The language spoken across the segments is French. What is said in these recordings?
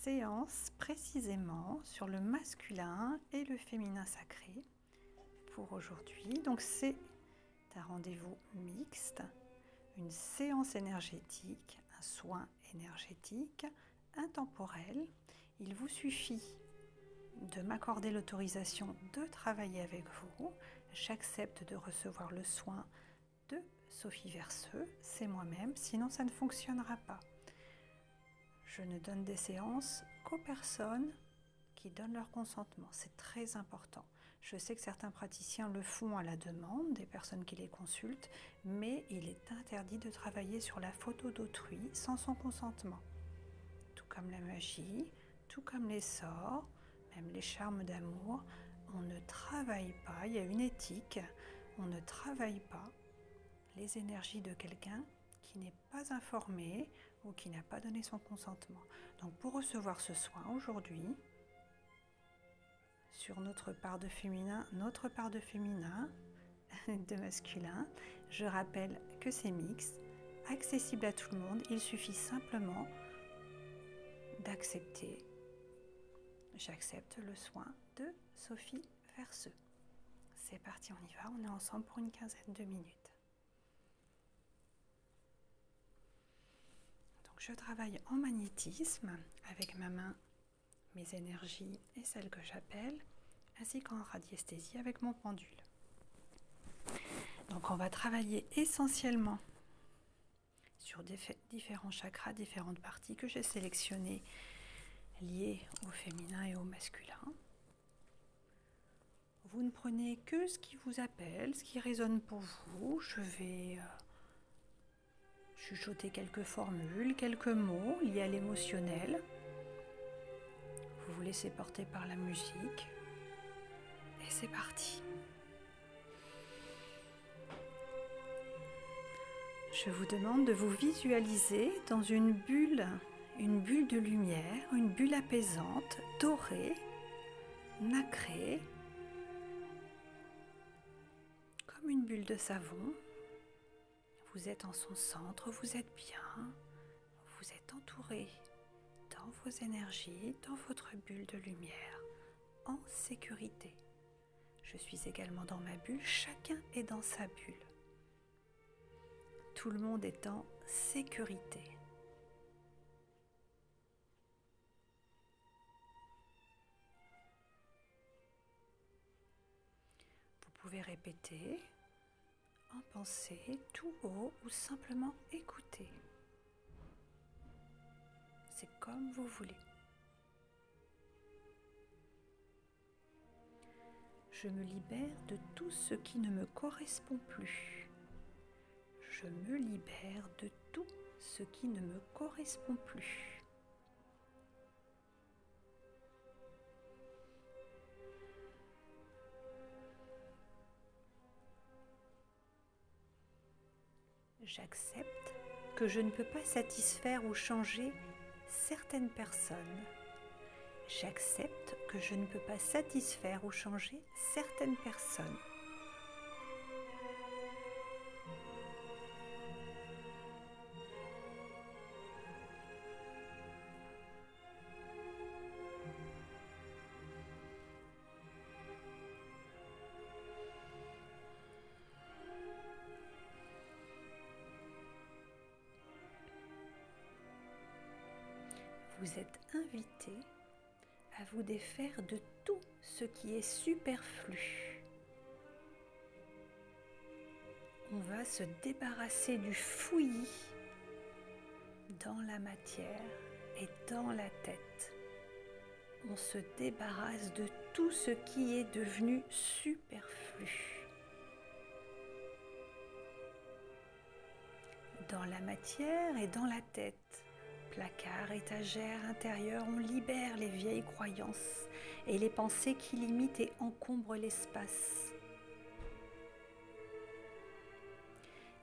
séance précisément sur le masculin et le féminin sacré pour aujourd'hui. Donc c'est un rendez-vous mixte, une séance énergétique, un soin énergétique intemporel. Il vous suffit de m'accorder l'autorisation de travailler avec vous. J'accepte de recevoir le soin de Sophie Verseux, c'est moi-même, sinon ça ne fonctionnera pas. Je ne donne des séances qu'aux personnes qui donnent leur consentement. C'est très important. Je sais que certains praticiens le font à la demande des personnes qui les consultent, mais il est interdit de travailler sur la photo d'autrui sans son consentement. Tout comme la magie, tout comme les sorts, même les charmes d'amour, on ne travaille pas, il y a une éthique, on ne travaille pas les énergies de quelqu'un qui n'est pas informé ou qui n'a pas donné son consentement. Donc pour recevoir ce soin aujourd'hui, sur notre part de féminin, de masculin, je rappelle que c'est mixte, accessible à tout le monde, il suffit simplement d'accepter. J'accepte le soin de Sophie Verseux. C'est parti, on y va, on est ensemble pour une quinzaine de minutes. Donc je travaille en magnétisme avec ma main, mes énergies et celles que j'appelle, ainsi qu'en radiesthésie avec mon pendule. Donc on va travailler essentiellement sur différents chakras, différentes parties que j'ai sélectionnées liées au féminin et au masculin. Vous ne prenez que ce qui vous appelle, ce qui résonne pour vous. Je vais chuchoter quelques formules, quelques mots liés à l'émotionnel. Vous vous laissez porter par la musique. Et c'est parti. Je vous demande de vous visualiser dans une bulle de lumière, une bulle apaisante, dorée, nacrée, comme une bulle de savon. Vous êtes en son centre, vous êtes bien, vous êtes entouré dans vos énergies, dans votre bulle de lumière, en sécurité. Je suis également dans ma bulle, chacun est dans sa bulle. Tout le monde est en sécurité. Vous pouvez répéter en pensée, tout haut ou simplement écouter. C'est comme vous voulez. Je me libère de tout ce qui ne me correspond plus. Je me libère de tout ce qui ne me correspond plus. J'accepte que je ne peux pas satisfaire ou changer certaines personnes. J'accepte que je ne peux pas satisfaire ou changer certaines personnes. Vous êtes invité à vous défaire de tout ce qui est superflu. On va se débarrasser du fouillis dans la matière et dans la tête. On se débarrasse de tout ce qui est devenu superflu. Dans la matière et dans la tête, placard, étagère, intérieur, on libère les vieilles croyances et les pensées qui limitent et encombrent l'espace.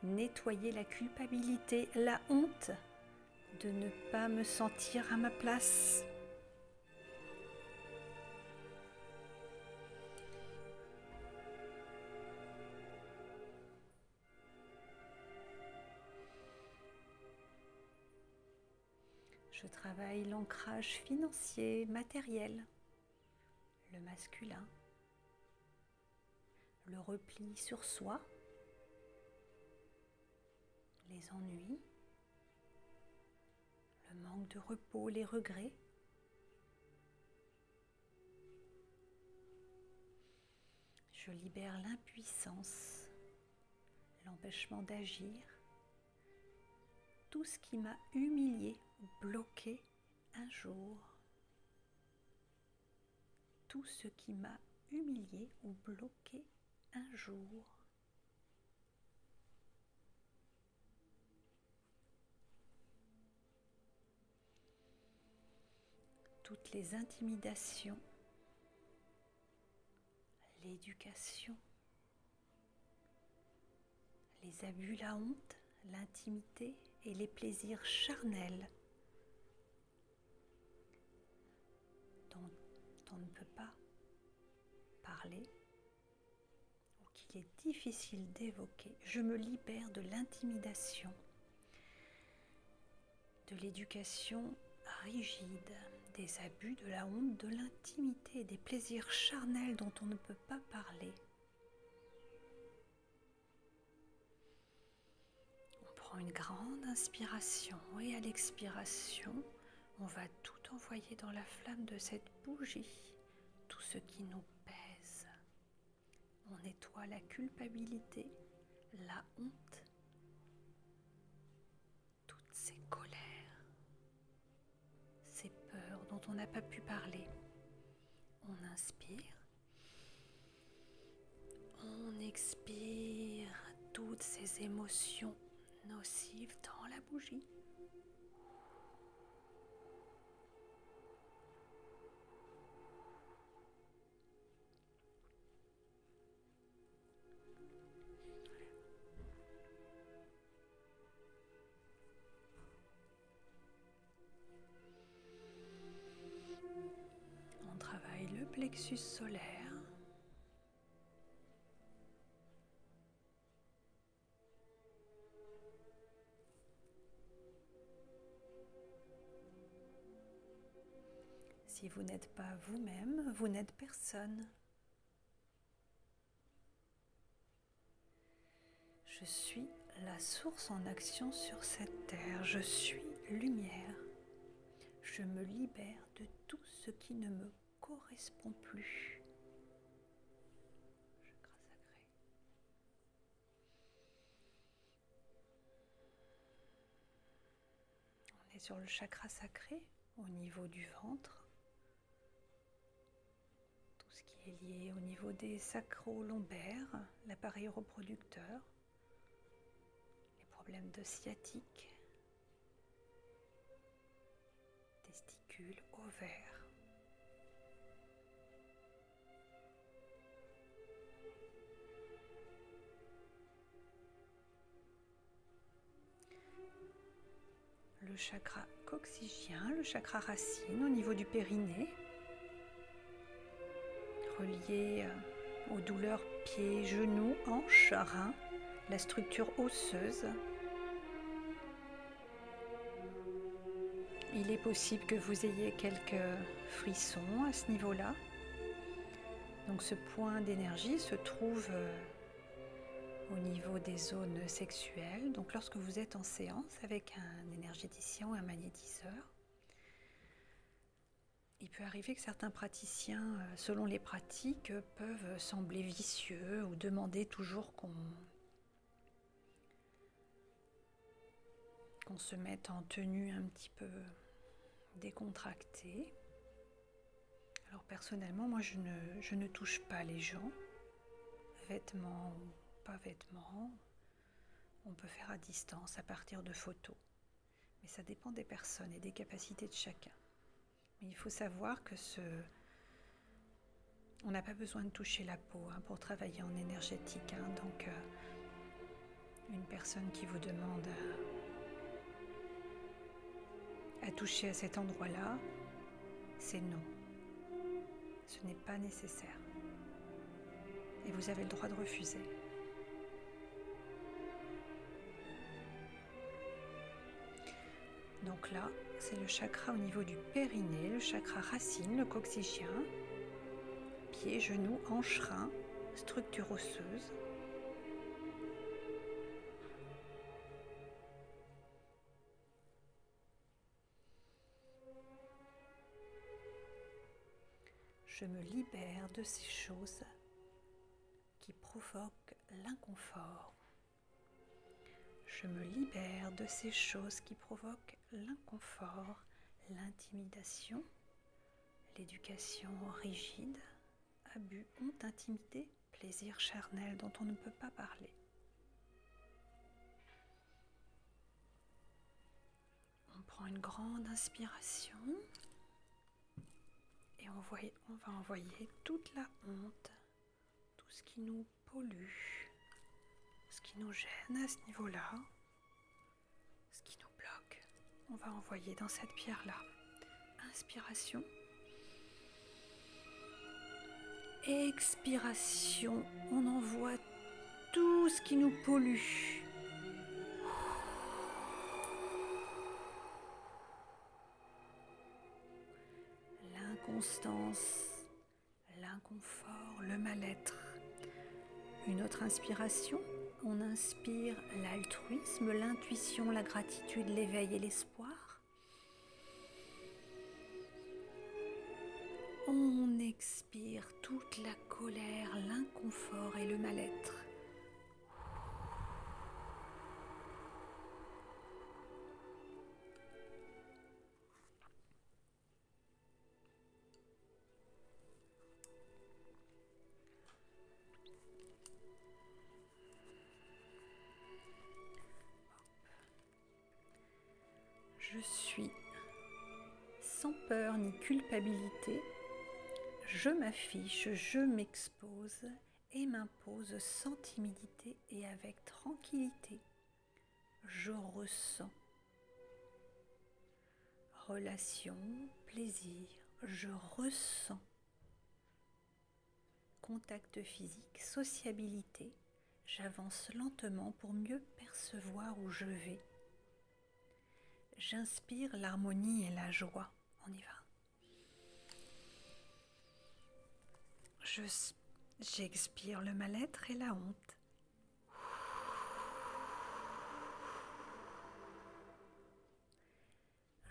Nettoyer la culpabilité, la honte de ne pas me sentir à ma place. Je travaille l'ancrage financier, matériel, le masculin, le repli sur soi, les ennuis, le manque de repos, les regrets. Je libère l'impuissance, l'empêchement d'agir, tout ce qui m'a humilié ou bloqué un jour. Tout ce qui m'a humilié ou bloqué un jour. Toutes les intimidations, l'éducation, les abus, la honte, l'intimité et les plaisirs charnels dont on ne peut pas parler ou qu'il est difficile d'évoquer. Je me libère de l'intimidation, de l'éducation rigide, des abus, de la honte, de l'intimité, des plaisirs charnels dont on ne peut pas parler. On prend une grande inspiration et à l'expiration, on va tout envoyer dans la flamme de cette bougie, tout ce qui nous pèse. On nettoie la culpabilité, la honte, toutes ces colères, ces peurs dont on n'a pas pu parler. On inspire, on expire toutes ces émotions nocives dans la bougie. On travaille le plexus solaire. Si vous n'êtes pas vous-même, vous n'êtes personne. Je suis la source en action sur cette terre. Je suis lumière. Je me libère de tout ce qui ne me correspond plus. Chakra sacré. On est sur le chakra sacré au niveau du ventre. Tout ce qui est lié au niveau des sacro-lombaires, l'appareil reproducteur, les problèmes de sciatique, testicules, ovaires. Le chakra coccygien, le chakra racine au niveau du périnée, relié aux douleurs pieds, genoux, hanches, reins, la structure osseuse. Il est possible que vous ayez quelques frissons à ce niveau-là. Donc ce point d'énergie se trouve au niveau des zones sexuelles. Donc lorsque vous êtes en séance avec un énergéticien ou un magnétiseur, il peut arriver que certains praticiens, selon les pratiques, peuvent sembler vicieux ou demander toujours qu'on se mette en tenue un petit peu décontractée. Alors personnellement, moi je ne touche pas les gens, vêtements ou pas vêtements, on peut faire à distance à partir de photos. Mais ça dépend des personnes et des capacités de chacun. Mais il faut savoir que on n'a pas besoin de toucher la peau pour travailler en énergétique. Donc une personne qui vous demande à toucher à cet endroit-là, c'est non. Ce n'est pas nécessaire. Et vous avez le droit de refuser. Donc là, c'est le chakra au niveau du périnée, le chakra racine, le coccyxien, pieds, genoux, hanches, reins, structure osseuse. Je me libère de ces choses qui provoquent l'inconfort. Je me libère de ces choses qui provoquent l'inconfort, l'intimidation, l'éducation rigide, abus, honte, intimité, plaisir charnel dont on ne peut pas parler. On prend une grande inspiration et on va envoyer toute la honte, tout ce qui nous pollue, ce qui nous gêne à ce niveau-là, ce qui nous bloque, on va envoyer dans cette pierre-là. Inspiration. Expiration. On envoie tout ce qui nous pollue. L'inconstance, l'inconfort, le mal-être. Une autre inspiration. On inspire l'altruisme, l'intuition, la gratitude, l'éveil et l'espoir. On expire toute la colère, l'inconfort et le mal-être. Je suis sans peur ni culpabilité. Je m'affiche, je m'expose et m'impose sans timidité et avec tranquillité. Je ressens. Relation, plaisir, je ressens. Contact physique, sociabilité. J'avance lentement pour mieux percevoir où je vais. J'inspire l'harmonie et la joie. On y va. J'expire le mal-être et la honte.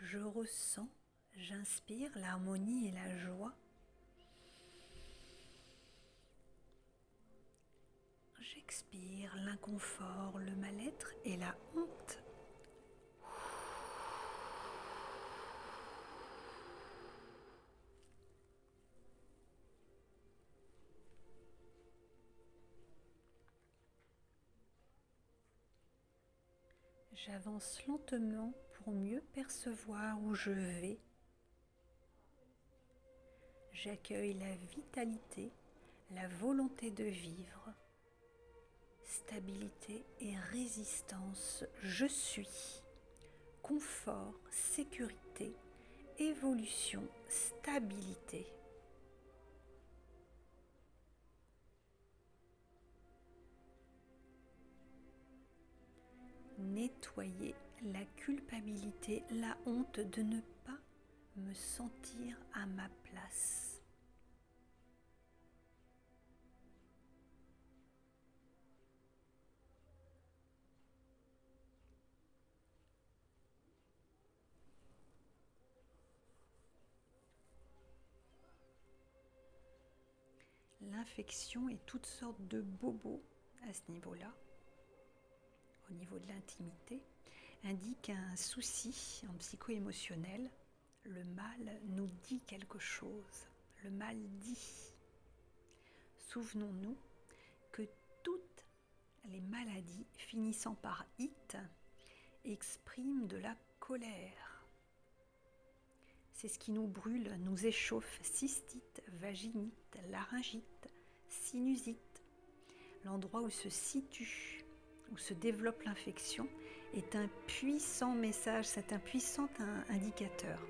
Je ressens, j'inspire l'harmonie et la joie. J'expire l'inconfort, le mal-être et la honte. J'avance lentement pour mieux percevoir où je vais. J'accueille la vitalité, la volonté de vivre, stabilité et résistance. Je suis. Confort, sécurité, évolution, stabilité. Nettoyer la culpabilité, la honte de ne pas me sentir à ma place. L'infection et toutes sortes de bobos à ce niveau-là, au niveau de l'intimité, indique un souci en psycho-émotionnel. Le mal nous dit quelque chose. Le mal dit. Souvenons-nous que toutes les maladies finissant par « it » expriment de la colère. C'est ce qui nous brûle, nous échauffe, cystite, vaginite, laryngite, sinusite. L'endroit où se situe, où se développe l'infection est un puissant message, c'est un puissant indicateur.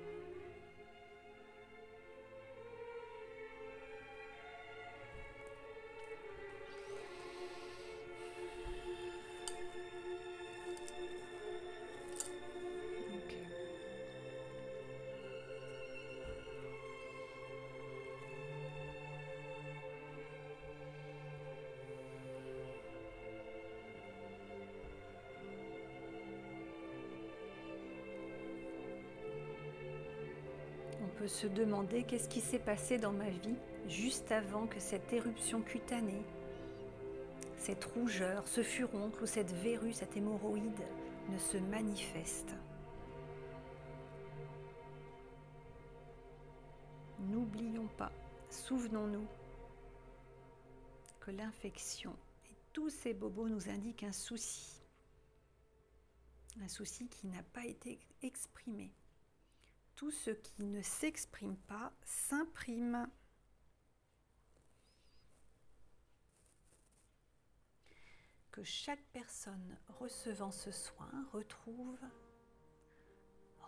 peut se demander qu'est-ce qui s'est passé dans ma vie juste avant que cette éruption cutanée, cette rougeur, ce furoncle ou cette verrue, cette hémorroïde ne se manifeste. N'oublions pas, souvenons-nous que l'infection et tous ces bobos nous indiquent un souci qui n'a pas été exprimé. Tout ce qui ne s'exprime pas s'imprime. Que chaque personne recevant ce soin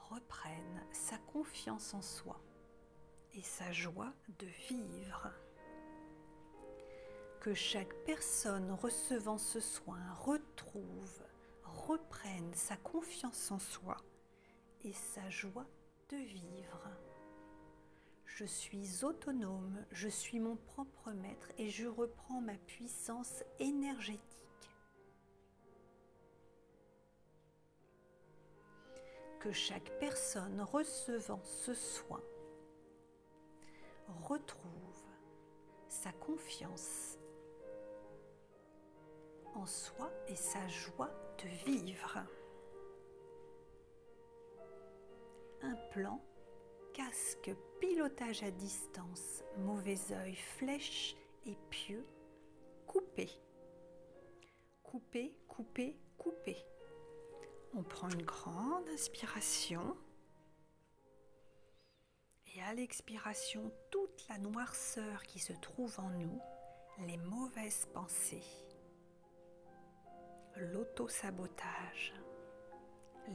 reprenne sa confiance en soi et sa joie de vivre. Que chaque personne recevant ce soin reprenne sa confiance en soi et sa joie de vivre. Je suis autonome, je suis mon propre maître et je reprends ma puissance énergétique. Que chaque personne recevant ce soin retrouve sa confiance en soi et sa joie de vivre. Un plan, casque, pilotage à distance, mauvais œil, flèche et pieu, coupé. Coupé, coupé, coupé. On prend une grande inspiration et à l'expiration, toute la noirceur qui se trouve en nous, les mauvaises pensées, l'auto-sabotage,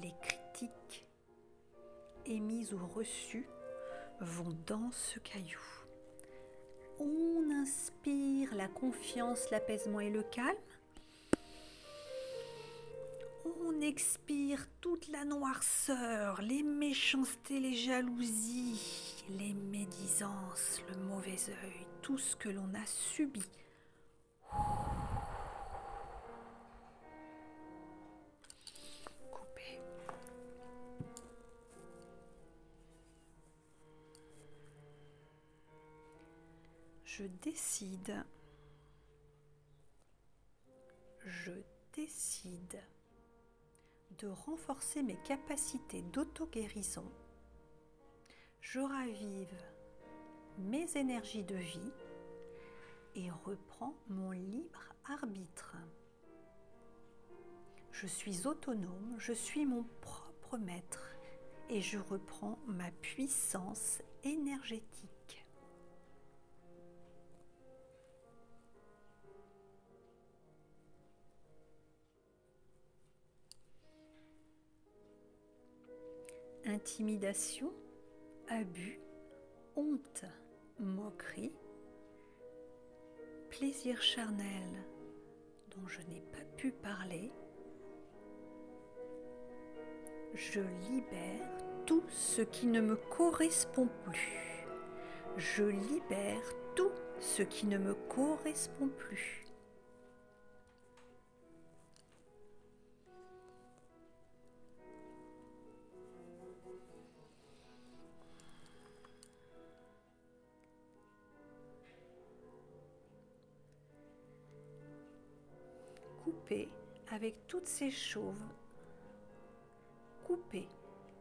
les critiques émises ou reçues vont dans ce caillou. On inspire la confiance, l'apaisement et le calme. On expire toute la noirceur, les méchancetés, les jalousies, les médisances, le mauvais œil, tout ce que l'on a subi. Coupé. Je décide de renforcer mes capacités d'auto-guérison. Je ravive mes énergies de vie et reprends mon libre arbitre. Je suis autonome, je suis mon propre maître et je reprends ma puissance énergétique. Intimidation, abus, honte, moquerie, plaisir charnel dont je n'ai pas pu parler, je libère tout ce qui ne me correspond plus. Je libère tout ce qui ne me correspond plus. Couper avec toutes ces choses, couper,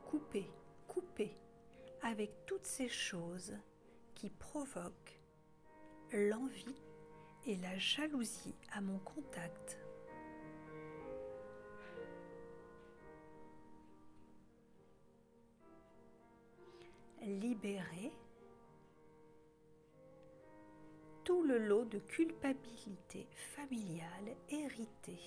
couper, couper avec toutes ces choses qui provoquent l'envie et la jalousie à mon contact. Libérer tout le lot de culpabilité familiale héritée.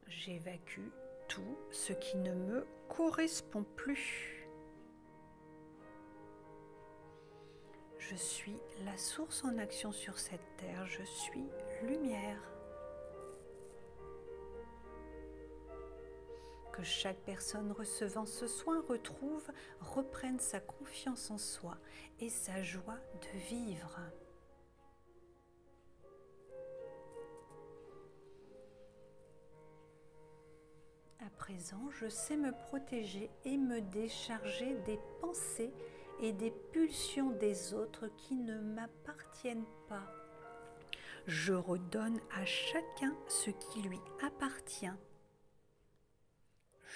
J'évacue tout ce qui ne me correspond plus. Je suis la source en action sur cette terre, je suis lumière. Que chaque personne recevant ce soin reprenne sa confiance en soi et sa joie de vivre. Après présent, je sais me protéger et me décharger des pensées et des pulsions des autres qui ne m'appartiennent pas. Je redonne à chacun ce qui lui appartient.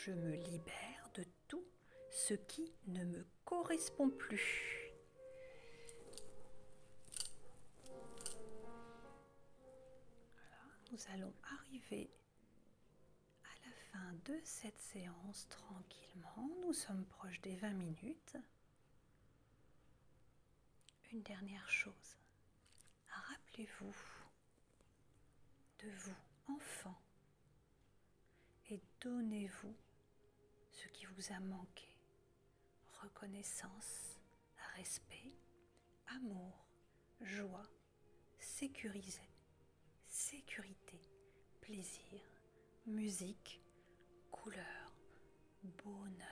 Je me libère de tout ce qui ne me correspond plus. Voilà, nous allons arriver à la fin de cette séance tranquillement. Nous sommes proches des 20 minutes. Une dernière chose. Rappelez-vous de vous, enfant, et donnez-vous ce qui vous a manqué. Reconnaissance, respect, amour, joie, sécurité, plaisir, musique, couleur, bonheur.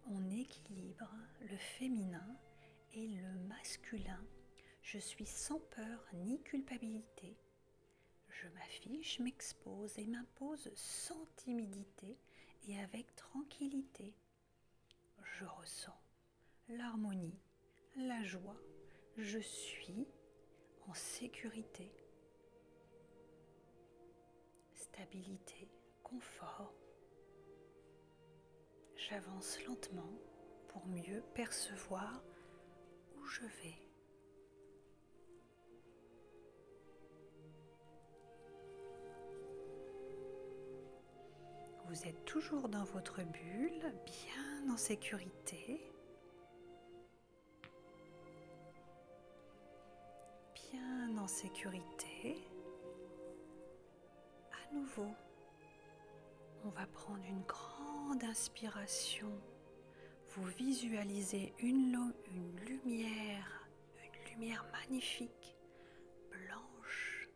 On équilibre le féminin et le masculin. Je suis sans peur ni culpabilité. Je m'affiche, m'expose et m'impose sans timidité et avec tranquillité. Je ressens l'harmonie, la joie. Je suis en sécurité, stabilité, confort. J'avance lentement pour mieux percevoir où je vais. Vous êtes toujours dans votre bulle, bien en sécurité. Bien en sécurité. À nouveau, on va prendre une grande inspiration. Vous visualisez une lumière magnifique, blanche,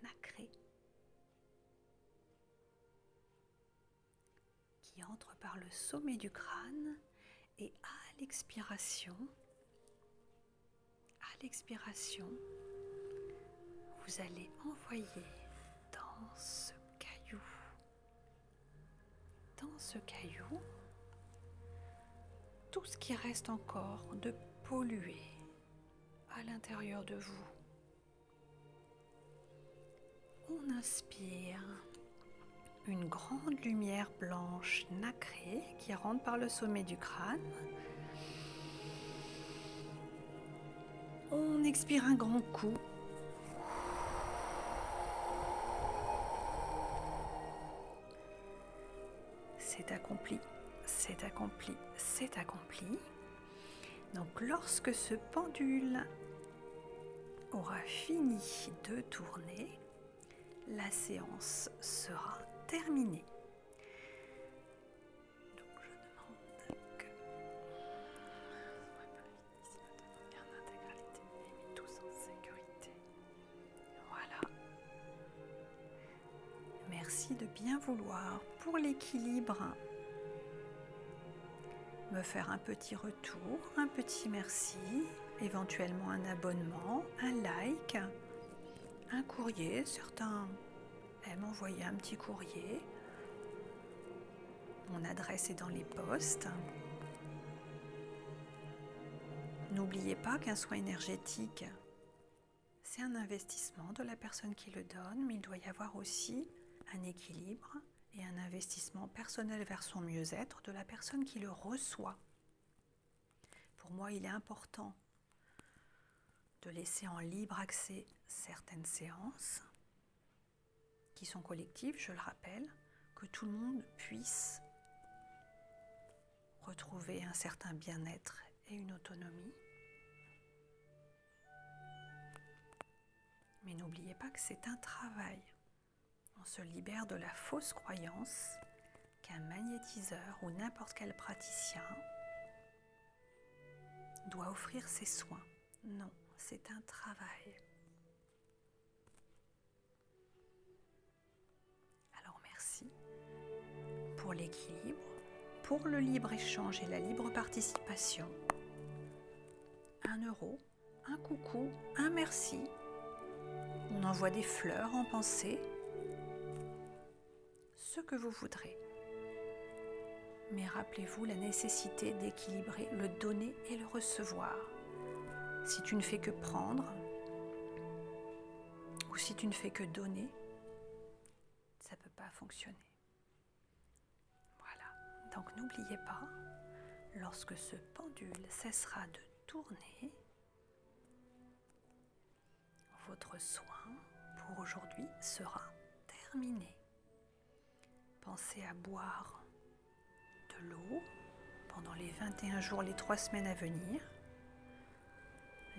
nacrée, qui entre par le sommet du crâne et à l'expiration, vous allez envoyer dans ce caillou, tout ce qui reste encore de pollué à l'intérieur de vous. On inspire une grande lumière blanche nacrée qui rentre par le sommet du crâne. On expire un grand coup. C'est accompli, c'est accompli, c'est accompli. Donc lorsque ce pendule aura fini de tourner, la séance sera terminée. Donc je demande que en intégralité et tous en sécurité. Voilà. Merci de bien vouloir pour l'équilibre me faire un petit retour, un petit merci, éventuellement un abonnement, un like, un courrier. Certains aiment envoyer un petit courrier. Mon adresse est dans les posts. N'oubliez pas qu'un soin énergétique, c'est un investissement de la personne qui le donne, mais il doit y avoir aussi un équilibre et un investissement personnel vers son mieux-être de la personne qui le reçoit. Pour moi, il est important de laisser en libre accès certaines séances qui sont collectives, je le rappelle, que tout le monde puisse retrouver un certain bien-être et une autonomie. Mais n'oubliez pas que c'est un travail. On se libère de la fausse croyance qu'un magnétiseur ou n'importe quel praticien doit offrir ses soins. Non, c'est un travail. Alors merci pour l'équilibre, pour le libre-échange et la libre participation. 1 euro, un coucou, un merci. On envoie des fleurs en pensée, ce que vous voudrez. Mais rappelez-vous la nécessité d'équilibrer le donner et le recevoir. Si tu ne fais que prendre, ou si tu ne fais que donner, ça ne peut pas fonctionner. Voilà. Donc n'oubliez pas, lorsque ce pendule cessera de tourner, votre soin pour aujourd'hui sera terminé. Pensez à boire de l'eau pendant les 21 jours, les 3 semaines à venir.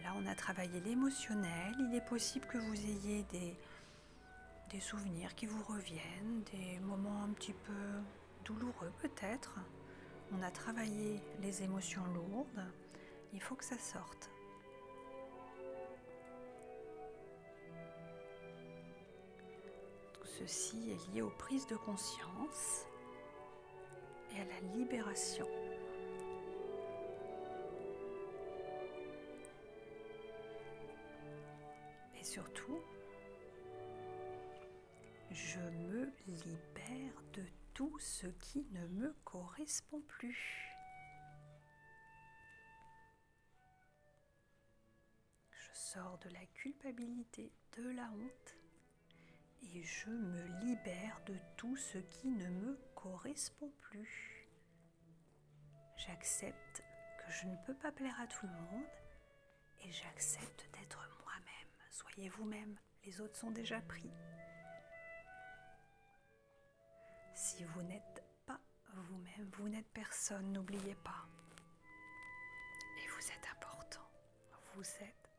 Là, on a travaillé l'émotionnel. Il est possible que vous ayez des souvenirs qui vous reviennent, des moments un petit peu douloureux peut-être. On a travaillé les émotions lourdes. Il faut que ça sorte. Tout ceci est lié aux prises de conscience et à la libération. Et surtout, je me libère de tout ce qui ne me correspond plus. Je sors de la culpabilité, de la honte, et je me libère de tout ce qui ne me correspond plus. J'accepte que je ne peux pas plaire à tout le monde et j'accepte d'être moi-même. Soyez vous-même, les autres sont déjà pris. Si vous n'êtes pas vous-même, vous n'êtes personne, n'oubliez pas. Et vous êtes important, vous êtes